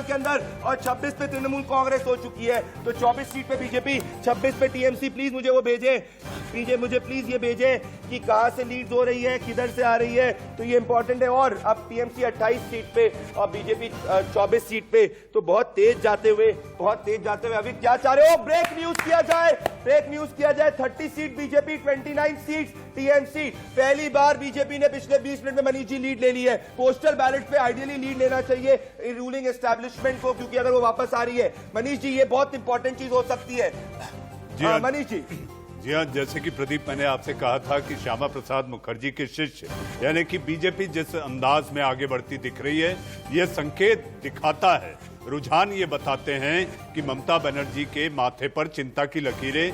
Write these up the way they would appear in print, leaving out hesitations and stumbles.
के अंदर और 26 पे तृणमूल कांग्रेस हो चुकी है। तो 24 सीट पे बीजेपी, 26 पे टीएमसी। प्लीज मुझे वो भेजे, मुझे प्लीज ये भेजे कि कहां से लीड हो रही है, किधर से आ रही है, तो ये इंपॉर्टेंट है। और अब टीएमसी 28 सीट पे और बीजेपी 24 सीट पे, तो बहुत तेज जाते हुए अभी क्या चाह रहे हो? ब्रेक न्यूज किया जाए, 30 सीट बीजेपी, 29 सीट टीएमसी। पहली बार बीजेपी ने पिछले 20 मिनट में मनीष जी लीड ले ली है। पोस्टल बैलेट पे आइडियली लीड लेना चाहिए रूलिंग एस्टैब्लिशमेंट को, क्योंकि अगर वो वापस आ रही है मनीष जी, ये बहुत इंपॉर्टेंट चीज हो सकती है। मनीष जी। जी हाँ, जैसे कि प्रदीप, मैंने आपसे कहा था कि श्यामा प्रसाद मुखर्जी के शिष्य यानी कि बीजेपी जिस अंदाज में आगे बढ़ती दिख रही है, यह संकेत दिखाता है, रुझान ये बताते हैं कि ममता बनर्जी के माथे पर चिंता की लकीरें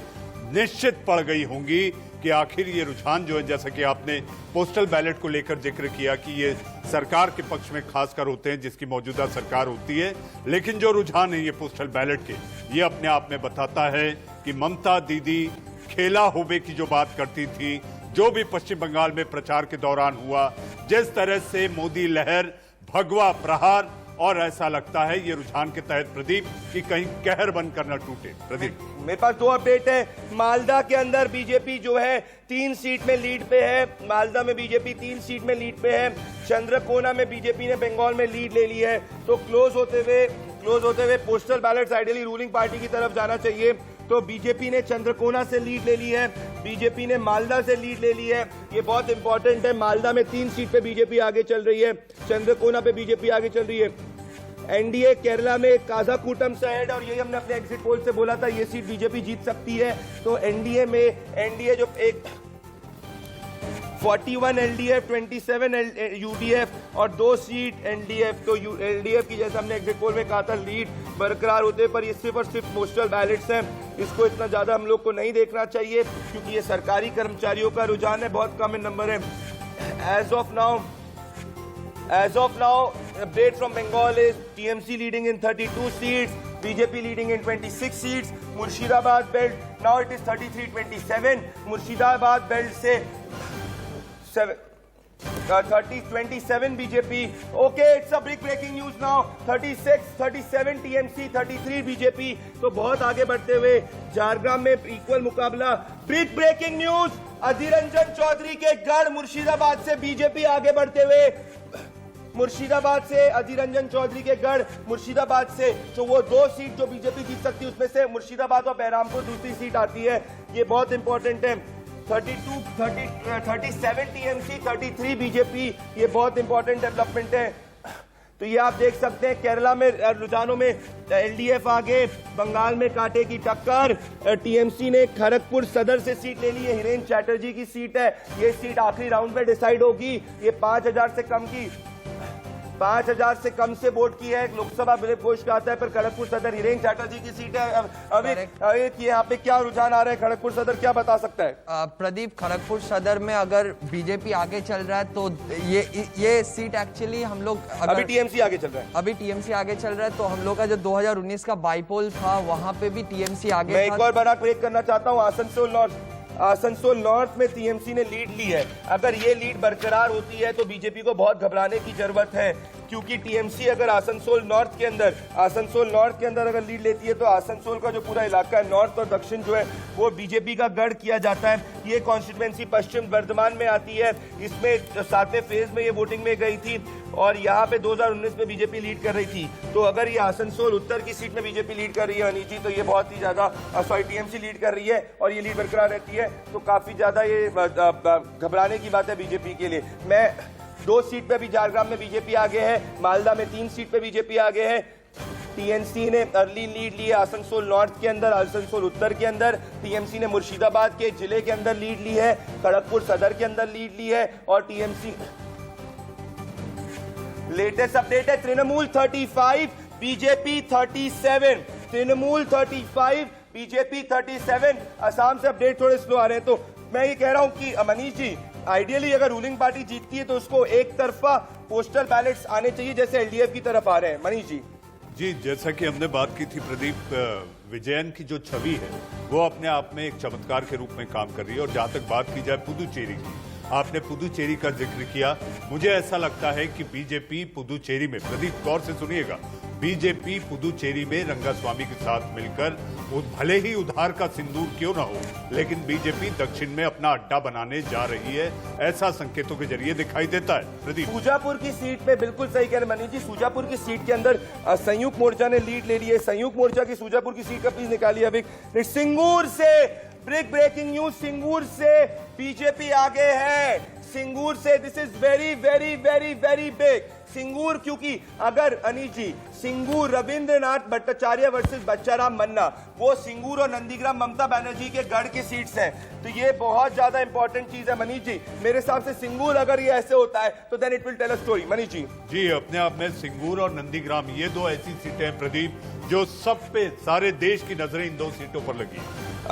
निश्चित पड़ गई होंगी कि आखिर ये रुझान जो है, जैसा कि आपने पोस्टल बैलेट को लेकर जिक्र किया कि ये सरकार के पक्ष में खासकर होते हैं जिसकी मौजूदा सरकार होती है, लेकिन जो रुझान है ये पोस्टल बैलेट के, ये अपने आप में बताता है कि ममता दीदी खेला होबे की जो बात करती थी, जो भी पश्चिम बंगाल में प्रचार के दौरान हुआ, जिस तरह से मोदी लहर, भगवा प्रहार, और ऐसा लगता है ये रुझान के तहत प्रदीप कि कहीं कहर बनकर न टूटे। प्रदीप, मेरे पास 2 अपडेट है। मालदा के अंदर बीजेपी जो है 3 सीट में लीड पे है। मालदा में बीजेपी 3 सीट में लीड पे है। चंद्रकोना में बीजेपी ने बंगाल में लीड ले ली है। तो क्लोज होते हुए postal ballets ideally ruling party की तरफ जाना चाहिए। तो बीजेपी ने चंद्रकोना से लीड ले ली है, बीजेपी ने मालदा से लीड ले ली है। ये बहुत इंपॉर्टेंट है। मालदा में 3 सीट पे बीजेपी आगे चल रही है, चंद्रकोना पे बीजेपी आगे चल रही है। एनडीए केरला में काजाकूटम से हेड, और यही हमने अपने एग्जिट पोल से बोला था, ये सीट बीजेपी जीत सकती है। तो एनडीए जो एक 41 एलडीएफ, 27 यूडीएफ और 2 सीट एनडीएफ। तो एलडीएफ की, जैसे हमने एग्जिट पोल में कहा था, लीड बरकरार होते, पर ये सिर्फ और सिर्फ पोस्टल बैलेट्स हैं। इसको इतना ज्यादा हम लोग को नहीं देखना चाहिए, क्योंकि ये सरकारी कर्मचारियों का रुझान है, बहुत कम नंबर है। As of now, update from Bengal is TMC leading in 32 seats, BJP leading in 26 seats. Murshidabad belt, now it is 33-27. Murshidabad belt से 27 BJP. Okay, it's a big breaking news now. 37 TMC, 33 BJP. तो बहुत आगे बढ़ते हुए झारग्राम में equal मुकाबला। Big breaking news, Adhir Ranjan Chaudhary के गढ़ मुर्शिदाबाद से बीजेपी आगे बढ़ते हुए, मुर्शिदाबाद से अधीर रंजन चौधरी के गढ़ मुर्शिदाबाद से, तो वो 2 सीट जो बीजेपी जीत सकती है उसमें से मुर्शिदाबाद और बहरामपुर दूसरी सीट आती है। ये बहुत इंपॉर्टेंट है। 37 टीएमसी, 33 बीजेपी, ये बहुत इंपॉर्टेंट डेवलपमेंट है। तो ये आप देख सकते हैं केरला में रुझानों में एलडीएफ आगे, बंगाल में कांटे की टक्कर। टीएमसी ने खड़गपुर सदर से सीट ले ली है, हिरेन चैटर्जी की सीट है। ये सीट आखिरी राउंड में डिसाइड होगी। ये 5,000 से कम से वोट की है। लोकसभा विलिप घोष का आता है, पर खड़गपुर सदर हिरेन चैटर्जी की सीट है। अभी यहाँ पे क्या रुझान आ रहा है, खड़गपुर सदर क्या बता सकता है? प्रदीप, खड़गपुर सदर में अगर बीजेपी आगे चल रहा है तो ये सीट एक्चुअली हम लोग, अभी टीएमसी आगे चल रहा है, तो हम लोग का जो 2019 का बाईपोल था वहां पे भी टीएमसी आगे। मैं एक और बड़ा ब्रेक करना चाहता हूँ। आसनसोल नॉर्थ में टीएमसी ने लीड ली है। अगर ये लीड बरकरार होती है तो बीजेपी को बहुत घबराने की जरूरत है, क्योंकि टीएमसी अगर आसनसोल नॉर्थ के अंदर अगर लीड लेती है तो आसनसोल का जो पूरा इलाका है, नॉर्थ और दक्षिण जो है, वो बीजेपी का गढ़ किया जाता है। ये कॉन्स्टिट्यूएंसी पश्चिम बर्धमान में आती है। इसमें 7वें फेज में ये वोटिंग में गई थी और यहाँ पे 2019 में बीजेपी लीड कर रही थी। तो अगर ये आसनसोल उत्तर की सीट में बीजेपी लीड कर रही है अनिल जी, तो ये बहुत ही ज्यादा टीएमसी लीड कर रही है और ये लीड बरकरार रहती है, तो काफी ज्यादा ये घबराने की बात है बीजेपी के लिए। मैं 2 सीट पे भी झारग्राम में बीजेपी आगे है, मालदा में 3 सीट पे बीजेपी आगे है। टीएमसी ने अर्ली लीड ली है आसनसोल नॉर्थ के अंदर, आसनसोल उत्तर के अंदर। टीएमसी ने मुर्शिदाबाद के जिले के अंदर लीड ली है, खड़गपुर सदर के अंदर लीड ली है। और टीएमसी लेटेस्ट अपडेट है, तृणमूल 35, बीजेपी 37। तृणमूल 35, बीजेपी 37। असम से अपडेट थोड़े स्लो आ रहे हैं। तो मैं ये कह रहा हूं कि मनीष जी, आइडियली अगर रूलिंग पार्टी जीतती है तो उसको एक तरफा पोस्टल बैलेट्स आने चाहिए, जैसे एलडीएफ की तरफ आ रहे हैं। मनीष जी, जैसा कि हमने बात की थी प्रदीप, विजयन की जो छवि है वो अपने आप में एक चमत्कार के रूप में काम कर रही है। और जहां तक बात की जाए पुदुचेरी की, आपने पुदुचेरी का जिक्र किया, मुझे ऐसा लगता है कि बीजेपी पुदुचेरी में, प्रदीप गौर से सुनिएगा, बीजेपी पुदुचेरी में रंगास्वामी के साथ मिलकर भले ही उधार का सिंदूर क्यों ना हो, लेकिन बीजेपी दक्षिण में अपना अड्डा बनाने जा रही है, ऐसा संकेतों के जरिए दिखाई देता है। प्रदीप, सूजापुर की सीट पे बिल्कुल सही कह रहे मनीष जी, सूजापुर की सीट के अंदर संयुक्त मोर्चा ने लीड ले ली है। संयुक्त मोर्चा की सूजापुर की सीट का प्लीज निकालिए। अभी सिंगूर से बिग ब्रेकिंग न्यूज, सिंगूर से बीजेपी आगे है। सिंगूर से this is very very very very big. Singur, क्योंकि अगर अनीश जी सिंगूर रविंद्रनाथ भट्टाचार्य वर्सेस बच्चाराम मन्ना, वो सिंगूर और नंदीग्राम ममता बनर्जी के गढ़ की सीट्स हैं, तो ये बहुत ज्यादा इंपॉर्टेंट चीज है मनीष जी। मेरे हिसाब से सिंगूर अगर ये ऐसे होता है तो then it will tell a story. Manish ji ji, अपने आप में सिंगूर और नंदीग्राम ये दो ऐसी सीटें हैं प्रदीप, जो सब पे सारे देश की नजरें इन दो सीटों पर लगी है।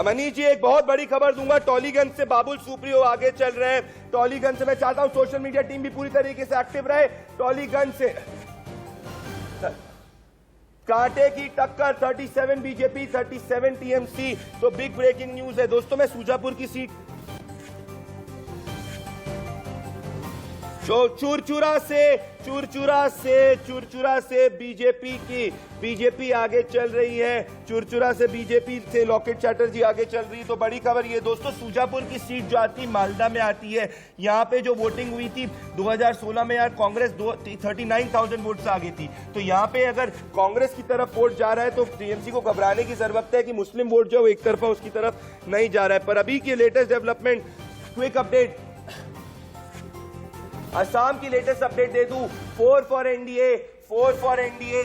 मनीष जी एक बहुत बड़ी खबर दूंगा, टॉलीगंज से बाबुल सुप्रियो आगे चल रहे हैं। टॉलीगंज से मैं चाहता हूं सोशल मीडिया टीम भी पूरी तरीके से एक्टिव रहे। टॉलीगंज से कांटे की टक्कर, 37 बीजेपी 37 टीएमसी, तो बिग ब्रेकिंग न्यूज है दोस्तों। मैं सूजापुर की सीट चुरचुरा से बीजेपी आगे चल रही है। चुरचुरा से बीजेपी से लॉकेट चैटर्जी आगे चल रही है। तो बड़ी खबर ये दोस्तों, सूजापुर की सीट जो आती मालदा में आती है, यहाँ पे जो वोटिंग हुई थी 2016 में, यार कांग्रेस 39,000 वोट से आगे थी। तो यहाँ पे अगर कांग्रेस की तरफ वोट जा रहा है तो टीएमसी को घबराने की जरूरत है कि मुस्लिम वोट जो एक तरफा उसकी तरफ नहीं जा रहा है। पर अभी की latest development, quick update, Assam की लेटेस्ट अपडेट दे दूं। 4 for NDA,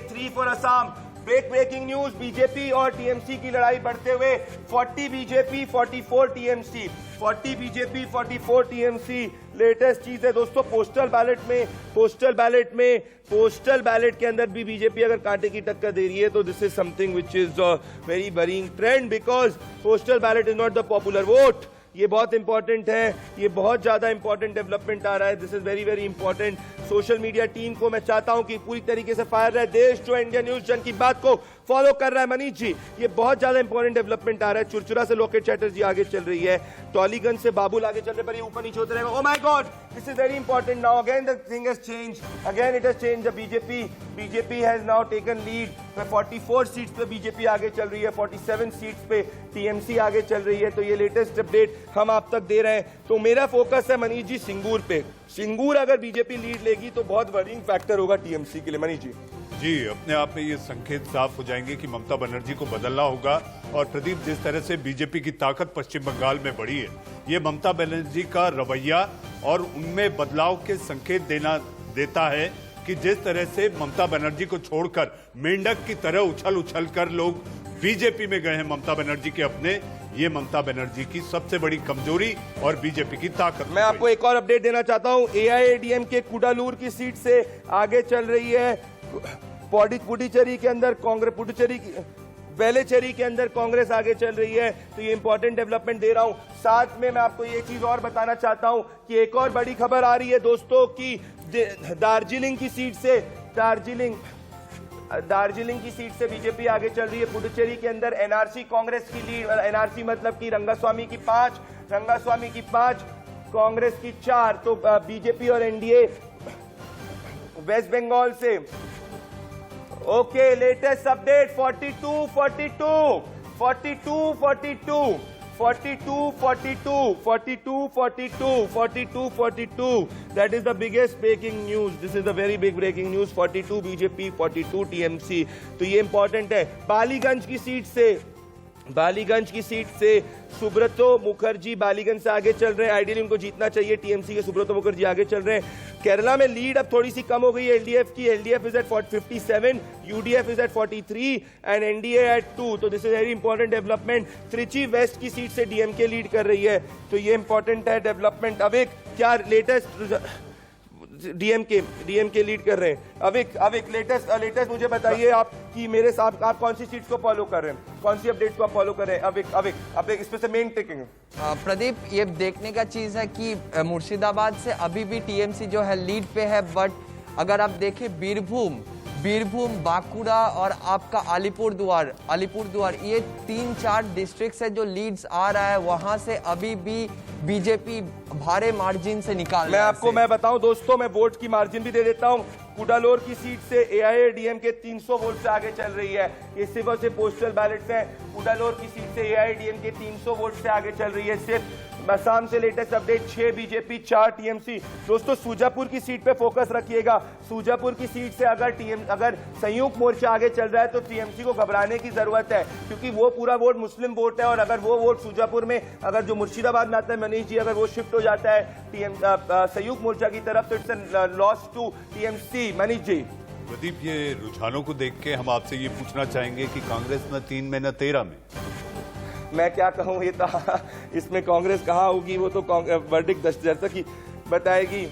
3 for Assam. Big breaking news, BJP और टीएमसी की लड़ाई बढ़ते हुए 40 BJP 44 TMC, 40 BJP 44 TMC. Latest चीज है दोस्तों, पोस्टल बैलेट के अंदर भी बीजेपी अगर कांटे की टक्कर दे रही है तो this is something which is very worrying trend, because postal ballot is not the popular vote. ये बहुत इंपॉर्टेंट है, ये बहुत ज्यादा इंपॉर्टेंट डेवलपमेंट आ रहा है। This is very very important. Social media team को मैं चाहता हूं कि पूरी तरीके से फायर रहे। देश जो इंडिया न्यूज जन की बात को फॉलो कर रहा है मनीष जी, ये बहुत ज्यादा इंपॉर्टेंट डेवलपमेंट आ रहा है। चुरचुरा से लॉकेट चैटर्जी आगे चल रही है, टॉलीगंज से बाबुल आगे चल रहे, पर ये ऊपर नीचे होते रहेगा। Oh my God, this is very important now. Again the thing has change, again it has change. The BJP has now taken lead. 44 seats पे बीजेपी आगे चल रही है, 47 सीट्स पे टीएमसी आगे चल रही है। तो ये लेटेस्ट अपडेट हम आप तक दे रहे हैं। तो मेरा फोकस है मनीष जी सिंगूर पे। सिंगूर अगर बीजेपी लीड लेगी तो बहुत वरीइंग फैक्टर होगा टीएमसी के लिए। मनीष जी जी, अपने आप में ये संकेत साफ हो जाएंगे कि ममता बनर्जी को बदलना होगा। और प्रदीप, जिस तरह से बीजेपी की ताकत पश्चिम बंगाल में बढ़ी है, ये ममता बनर्जी का रवैया और उनमें बदलाव के संकेत देता है कि जिस तरह से ममता बनर्जी को छोड़कर मेंढक की तरह उछल कर लोग बीजेपी में गए हैं ममता बनर्जी के अपने, ये ममता बनर्जी की सबसे बड़ी कमजोरी और बीजेपी की ताकत। मैं आपको एक और अपडेट देना चाहता हूं। एआईएडीएम के कुडालूर की सीट से आगे चल रही है। पुडुचेरी के अंदर वेलेचेरी के अंदर कांग्रेस आगे चल रही है। तो ये इंपॉर्टेंट डेवलपमेंट दे रहा हूं। साथ में मैं आपको ये चीज और बताना चाहता हूं कि एक और बड़ी खबर आ रही है दोस्तों की दार्जिलिंग की सीट से बीजेपी आगे चल रही है। पुडुचेरी के अंदर एनआरसी कांग्रेस की लीड, एनआरसी मतलब कि रंगास्वामी की 5, कांग्रेस की 4। तो बीजेपी और एनडीए वेस्ट बंगाल से। Okay, latest update 42-42 That is the biggest breaking news. This is the very big breaking news. 42 BJP 42 TMC. तो ये इंपॉर्टेंट है। बालीगंज की सीट से सुब्रतो मुखर्जी बालीगंज से आगे चल रहे हैं। आइडियली उनको जीतना चाहिए, टीएमसी के सुब्रतो मुखर्जी आगे चल रहे हैं। केरला में लीड अब थोड़ी सी कम हो गई है एलडीएफ की। LDF is at 57, UDF is at 43 and NDA at 2। तो this is very important development. Trichy west की सीट से डीएमके लीड कर रही है। तो ये इंपॉर्टेंट है डेवलपमेंट। अब एक क्या लेटेस्ट डीएमके लीड कर रहे हैं। अविक लेटेस्ट मुझे बताइए आप कि मेरे साथ आप कौन सी सीट्स को फॉलो कर रहे हैं, कौन सी अपडेट्स को आप फॉलो कर रहे हैं। अविक इस पे से मेन टेकिंग। प्रदीप, ये देखने का चीज है कि मुर्शिदाबाद से अभी भी टीएमसी जो है लीड पे है, बट अगर आप देखें बीरभूम, बांकुड़ा और आपका अलीपुरद्वार, ये 3-4 डिस्ट्रिक्ट है जो लीड्स आ रहा है, वहां से अभी भी बीजेपी भारे मार्जिन से निकाल रहा है। मैं बताऊं दोस्तों, मैं वोट की मार्जिन भी दे देता हूं। कुडालोर की सीट से एआईएडीएमके 300 वोट से आगे चल रही है। ये सिर्फ और सिर्फ पोस्टल बैलेट्स हैं। कुडालोर की सीट से एआईएडीएमके 300 वोट से आगे चल रही है सिर्फ। असम से लेटेस्ट अपडेट 6 बीजेपी 4 टीएमसी। दोस्तों सूजापुर की सीट पे फोकस रखिएगा। सूजापुर की सीट से अगर संयुक्त मोर्चा आगे चल रहा है तो टीएमसी को घबराने की जरूरत है, क्योंकि वो पूरा वोट मुस्लिम वोट है और अगर वो वोट सूजापुर में अगर जो मुर्शिदाबाद में आता है मनीष जी, अगर वो शिफ्ट हो जाता है संयुक्त मोर्चा की तरफ तो it's loss to TMC. Manish ji. Pradeep, ये रुझानों को देख के हम आपसे ये पूछना चाहेंगे कि कांग्रेस न 3 में न 13 में। मैं क्या कहूं, ये तो इसमें कांग्रेस कहां होगी, वो तो वर्डिक्ट दर्शक ही बताएगी।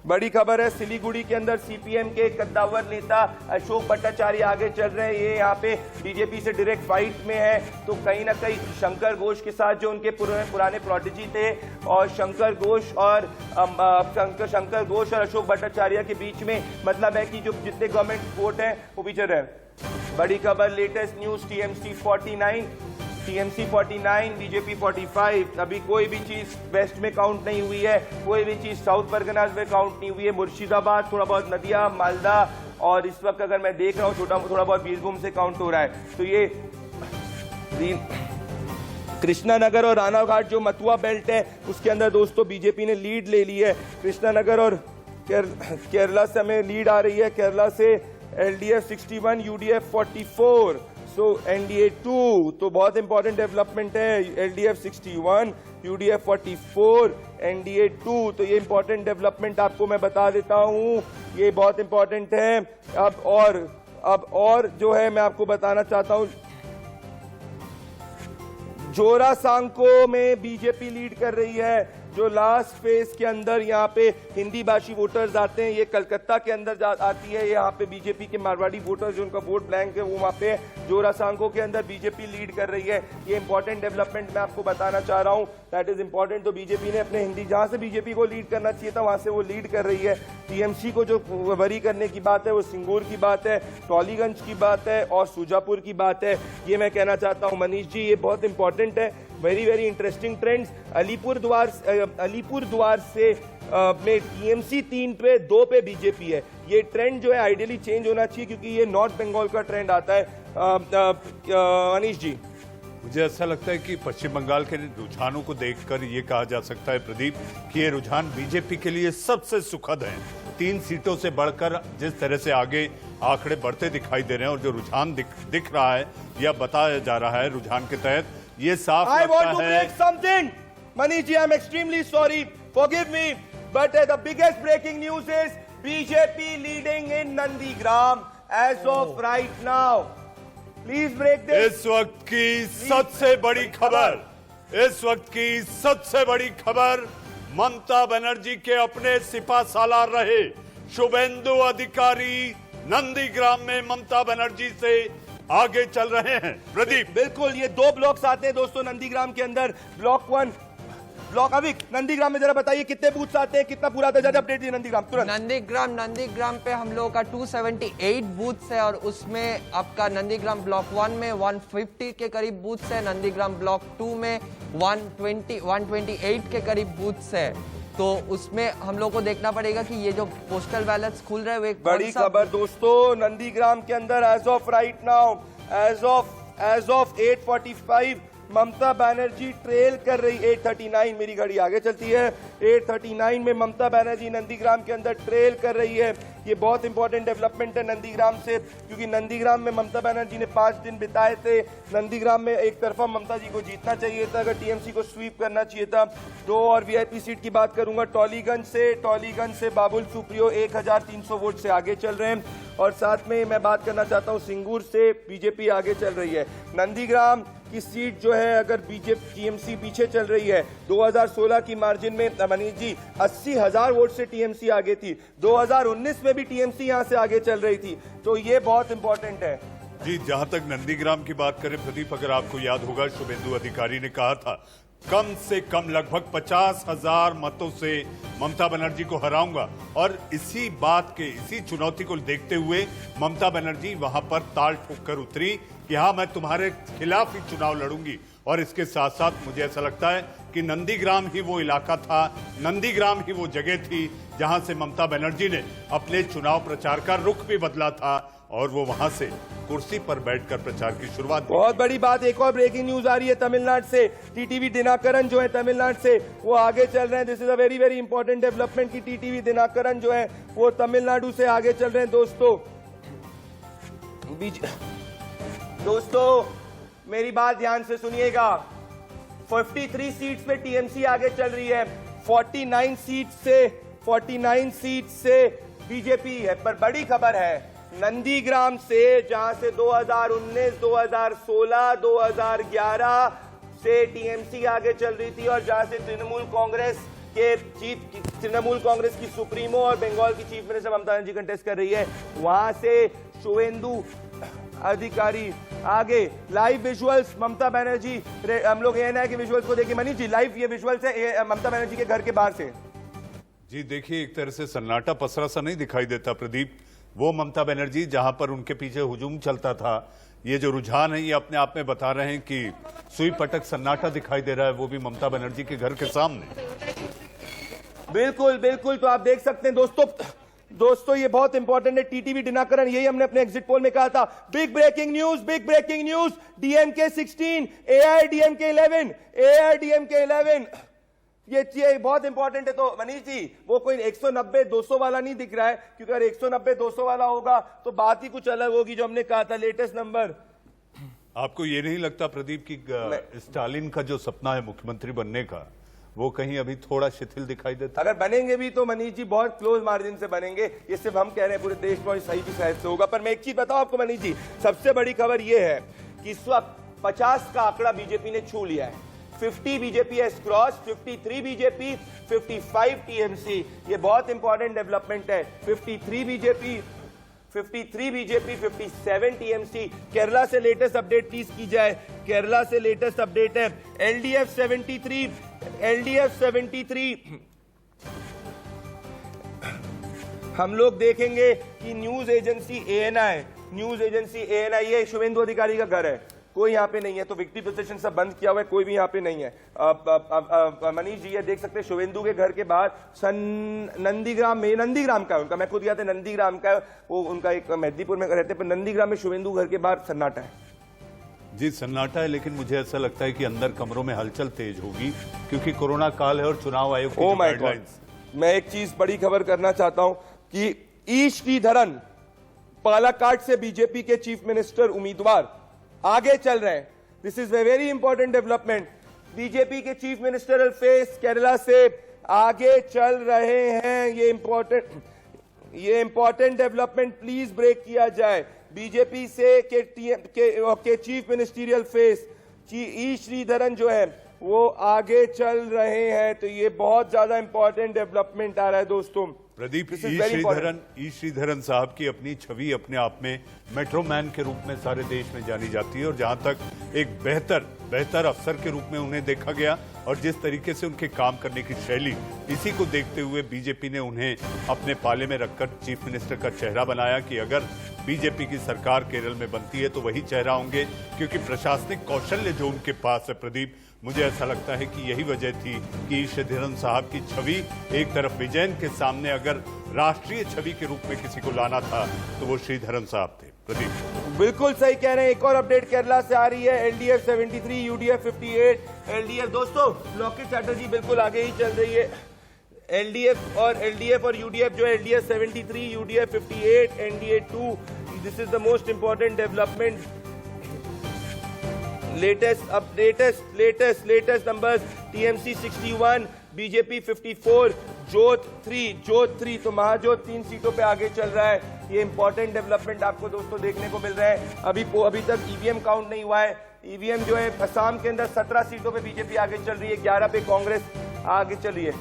बड़ी खबर है, सिलीगुड़ी के अंदर सीपीएम के कद्दावर नेता अशोक भट्टाचार्य आगे चल रहे हैं। ये यहाँ पे बीजेपी से डायरेक्ट फाइट में है, तो कहीं ना कहीं शंकर घोष के साथ जो उनके पुराने प्रोडिजी थे और शंकर घोष और अशोक भट्टाचार्य के बीच में मतलब है कि जो जितने गवर्नमेंट वोट हैं वो पीछे रहे। बड़ी खबर, लेटेस्ट न्यूज, टीएमसी 49, बीजेपी 45। अभी कोई भी चीज वेस्ट में काउंट नहीं हुई है, कोई भी चीज साउथ परगनाज में काउंट नहीं हुई है। मुर्शिदाबाद, थोड़ा बहुत नदिया, मालदा और इस वक्त अगर मैं देख रहा हूँ थोड़ा बहुत बीरभूम से काउंट हो रहा है। तो ये कृष्णानगर और रानाघाट जो मथुआ बेल्ट है उसके अंदर दोस्तों बीजेपी ने लीड ले ली है। कृष्णानगर और केरला से हमें लीड आ रही है। केरला से एलडीएफ 61, यूडीएफ 44, सो एनडीए 2। तो बहुत इंपॉर्टेंट डेवलपमेंट है। LDF 61, UDF 44, NDA 2। तो ये इंपॉर्टेंट डेवलपमेंट आपको मैं बता देता हूं, ये बहुत इंपॉर्टेंट है। अब और जो है मैं आपको बताना चाहता हूं, जोरासांको में बीजेपी लीड कर रही है। जो लास्ट फेज के अंदर यहाँ पे हिंदी भाषी वोटर्स आते हैं, ये कलकत्ता के अंदर आती है। यहाँ पे बीजेपी के मारवाड़ी वोटर्स जो उनका वोट ब्लैंक है वो वहाँ पे जोरासांको के अंदर बीजेपी लीड कर रही है। ये इंपॉर्टेंट डेवलपमेंट मैं आपको बताना चाह रहा हूँ, दैट इज इंपॉर्टेंट। तो बीजेपी ने अपने हिंदी, जहां से बीजेपी को लीड करना चाहिए था वहां से वो लीड कर रही है। टीएमसी को जो वरी करने की बात है वो सिंगूर की बात है, टॉलीगंज की बात है और सूजापुर की बात है। ये मैं कहना चाहता हूँ मनीष जी, ये बहुत इंपॉर्टेंट है। Very very interesting trends. Alipurduar से में टीएमसी 3 पे 2 पे बीजेपी है। ये ट्रेंड जो है आइडियली चेंज होना चाहिए क्योंकि ये नॉर्थ बंगाल का ट्रेंड आता है। अनीश जी, मुझे ऐसा लगता है कि पश्चिम बंगाल के रुझानों को देखकर ये कहा जा सकता है प्रदीप कि ये रुझान बीजेपी के लिए सबसे सुखद है। 3 सीटों से बढ़कर जिस तरह से आगे आंकड़े बढ़ते दिखाई दे रहे हैं और जो रुझान दिख रहा है या बताया जा रहा है रुझान के तहत, ये साफ I लगता want to है। break something. Manish ji, I'm extremely sorry. Forgive me. But the biggest breaking news is BJP leading in Nandigram as of right now. Please break this. इस वक्त की सबसे बड़ी खबर, ममता बनर्जी के अपने सिपा सालार रहे शुभेंदु अधिकारी नंदीग्राम में ममता बनर्जी से आगे चल रहे हैं। प्रदीप, बिल्कुल, ये 2 ब्लॉक्स आते हैं दोस्तों नंदीग्राम के अंदर। ब्लॉक 1, ब्लॉक अभी नंदीग्राम में जरा बताइए कितने बूथ्स आते हैं, कितना पूरा आता है, अपडेट दीजिए नंदीग्राम तुरंत। नंदीग्राम पे हम लोगों का 278 बूथ्स है और उसमें आपका नंदीग्राम ब्लॉक 1 में 150 के करीब बूथ्स है, नंदीग्राम ब्लॉक 2 में 128 के करीब बूथ्स है। तो उसमें हम लोग को देखना पड़ेगा कि ये जो पोस्टल बैलेट्स खुल रहे हैं वो बड़ी खबर दोस्तों नंदीग्राम के अंदर as of right now, as of 8:45 Mamata Banerjee trail कर रही। 8:39 मेरी घड़ी आगे चलती है। 8:39 में ममता बनर्जी नंदीग्राम के अंदर ट्रेल कर रही है। ये बहुत इंपॉर्टेंट डेवलपमेंट है नंदीग्राम से, क्योंकि नंदीग्राम में ममता बनर्जी ने 5 दिन बिताए थे। नंदीग्राम में एक तरफा ममता जी को जीतना चाहिए था, अगर टीएमसी को स्वीप करना चाहिए था। 2 और वीआईपी सीट की बात करूंगा। टॉलीगंज से बाबुल सुप्रियो 1300 वोट से आगे चल रहे हैं और साथ में मैं बात करना चाहता हूं सिंगूर से बीजेपी आगे चल रही है। नंदीग्राम की सीट जो है अगर बीजेपी टीएमसी पीछे चल रही है, 2016 की मार्जिन में मनीष जी 80,000 वोट से टीएमसी आगे थी। 2019 में भी टीएमसी यहां से आगे चल रही थी, तो ये बहुत इंपॉर्टेंट है। जी, जहां तक नंदीग्राम की बात करें प्रदीप, अगर आपको याद होगा शुभेंदु अधिकारी ने कहा था कम से कम लगभग 50,000 मतों से ममता बनर्जी को हराऊंगा, और इसी चुनौती को देखते हुए ममता बनर्जी वहां पर ताल ठोक कर उतरी कि हाँ मैं तुम्हारे खिलाफ ही चुनाव लड़ूंगी। और इसके साथ साथ मुझे ऐसा लगता है कि नंदीग्राम ही वो इलाका था, नंदीग्राम ही वो जगह थी जहां से ममता बनर्जी ने अपने चुनाव प्रचार का रुख भी बदला था और वो वहां से कुर्सी पर बैठकर प्रचार की शुरुआत की। बहुत बड़ी बात, एक और ब्रेकिंग न्यूज आ रही है तमिलनाडु से। टीटीवी दिनाकरन जो है तमिलनाडु से वो आगे चल रहे हैं। This is a very very important development कि टीटीवी दिनाकरन जो है वो तमिलनाडु से आगे चल रहे हैं। दोस्तों मेरी बात ध्यान से सुनिएगा। 53 सीट्स पे टीएमसी आगे चल रही है, 49 सीट से बीजेपी है। पर बड़ी खबर है नंदीग्राम से, जहां से 2019, 2016, 2011 से टीएमसी आगे चल रही थी और जहां से तृणमूल कांग्रेस की सुप्रीमो और बंगाल की chief minister Mamata Banerjee contest कर रही है, वहां से शुवेंदु अधिकारी आगे। लाइव विजुअल्स ममता बनर्जी, हम लोग एएनआई के विजुअल्स को देखिए। मनीष जी लाइव ये विजुअल्स है ममता बनर्जी के घर के बाहर से। जी देखिए, एक तरह से सन्नाटा पसरा सा नहीं दिखाई देता प्रदीप। वो ममता बनर्जी जहां पर उनके पीछे हुजूम चलता था, ये जो रुझान है ये अपने आप में बता रहे हैं कि सुई पटक सन्नाटा दिखाई दे रहा है, वो भी ममता बनर्जी के घर के सामने। बिल्कुल बिल्कुल, तो आप देख सकते हैं दोस्तों ये बहुत इंपॉर्टेंट है। टीटीवी दिनाकरन, यही हमने अपने एग्जिट पोल में कहा था। Big breaking news, DMK 16, AIADMK 11। ये बहुत इंपॉर्टेंट है। तो मनीष जी वो कोई 190-200 वाला नहीं दिख रहा है, क्योंकि अगर 190-200 वाला होगा तो बात ही कुछ अलग होगी, जो हमने कहा था लेटेस्ट नंबर। आपको ये नहीं लगता प्रदीप की स्टालिन का जो सपना है मुख्यमंत्री बनने का, वो कहीं अभी थोड़ा शिथिल दिखाई देता? अगर बनेंगे भी तो मनीष जी बहुत क्लोज मार्जिन से बनेंगे, ये सिर्फ हम कह रहे हैं, पूरे देश में सही भी शायद से होगा। पर मैं एक चीज बताऊं आपको मनीष जी, सबसे बड़ी खबर यह है कि इस वक्त 50 का आंकड़ा बीजेपी ने छू लिया है। 50 BJP has cross, 53 BJP, 55 TMC. ये बहुत इंपॉर्टेंट डेवलपमेंट है। 53 बीजेपी, 57 टीएमसी। केरला से लेटेस्ट अपडेट प्लीज की जाए। केरला से लेटेस्ट अपडेट है एलडीएफ 73। हम लोग देखेंगे कि न्यूज एजेंसी एएनआई, ये शुवेंदु अधिकारी का घर है, कोई यहाँ पे नहीं है। तो विक्ट्री प्रोसेशन सब बंद किया हुआ है, कोई भी यहाँ पे नहीं है। मनीष जी ये देख सकते हैं शुवेंदु के घर के बाहर नंदीग्राम का उनका, मैं खुद गया था, नंदीग्राम का वो उनका, एक मेहदीपुर में रहते, पर नंदीग्राम में शुवेंदु घर के बाहर सन्नाटा है। जी सन्नाटा है, लेकिन मुझे ऐसा लगता है कि अंदर कमरों में हलचल तेज होगी, क्योंकि कोरोना काल है और चुनाव आयोग की गाइडलाइंस। मैं एक चीज बड़ी खबर करना चाहता हूं कि ई श्रीधरन पालाकाड से बीजेपी के चीफ मिनिस्टर उम्मीदवार आगे चल रहे हैं। This is a very important development. BJP के चीफ मिनिस्टर फेस केरला से आगे चल रहे हैं। ये इंपॉर्टेंट डेवलपमेंट प्लीज ब्रेक किया जाए। बीजेपी से के चीफ मिनिस्टीरियल फेस ई श्रीधरन जो है वो आगे चल रहे हैं। तो ये बहुत ज्यादा इंपॉर्टेंट डेवलपमेंट आ रहा है दोस्तों। प्रदीप, ई श्रीधरन साहब की अपनी छवि अपने आप में मेट्रोमैन के रूप में सारे देश में जानी जाती है, और जहां तक एक बेहतर अफसर के रूप में उन्हें देखा गया और जिस तरीके से उनके काम करने की शैली, इसी को देखते हुए बीजेपी ने उन्हें अपने पाले में रखकर चीफ मिनिस्टर का चेहरा बनाया कि अगर बीजेपी की सरकार केरल में बनती है तो वही चेहरा होंगे, क्योंकि प्रशासनिक कौशल्य जो उनके पास है प्रदीप, मुझे ऐसा लगता है कि यही वजह थी कि श्रीधरन साहब की छवि एक तरफ विजयन के सामने अगर राष्ट्रीय छवि के रूप में किसी को लाना था तो वो श्रीधरन साहब थे। प्रदीप बिल्कुल सही कह रहे हैं। एक और अपडेट केरला से आ रही है, एलडीएफ 73, यूडीएफ 58। एलडीएफ दोस्तों लॉकेट चैटर्जी बिल्कुल आगे ही चल रही है। एलडीएफ और यूडीएफ जो है, LDF 73, UDF 58, NDA 2। This is the most important development. Latest numbers, TMC 61, BJP 54, जोत 3। तो महाजोत 3 सीटों पे आगे चल रहा है। ये इंपॉर्टेंट डेवलपमेंट आपको दोस्तों देखने को मिल रहा है। अभी तक ईवीएम काउंट नहीं हुआ है। ईवीएम जो है असम के अंदर 17 सीटों पे बीजेपी आगे चल रही है, 11 पे कांग्रेस आगे चल रही है।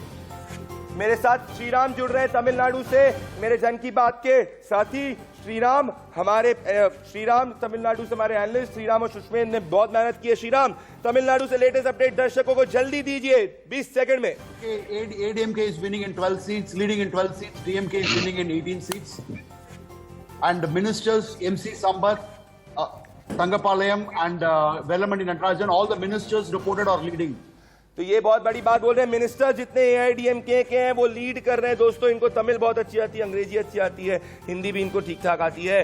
मेरे साथ श्रीराम जुड़ रहे हैं तमिलनाडु से, मेरे जन की बात के साथी श्रीराम तमिलनाडु से हमारे एनालिस्ट श्रीराम और सुषमेन ने बहुत मेहनत की है। श्रीराम, तमिलनाडु से लेटेस्ट अपडेट दर्शकों को जल्दी दीजिए 20 सेकंड में। ADMK is winning in 12 seats, leading in 12 seats. DMK is winning in 18 seats. And ministers, MC Sambar, Tangapalayam and Vellamandy Natarajan, all the ministers reported are leading. तो ये बहुत बड़ी बात बोल रहे हैं। मिनिस्टर जितने AIADMK के हैं वो लीड कर रहे हैं। दोस्तों, इनको तमिल बहुत अच्छी आती है, अंग्रेजी अच्छी आती है, हिंदी भी इनको ठीक ठाक आती है।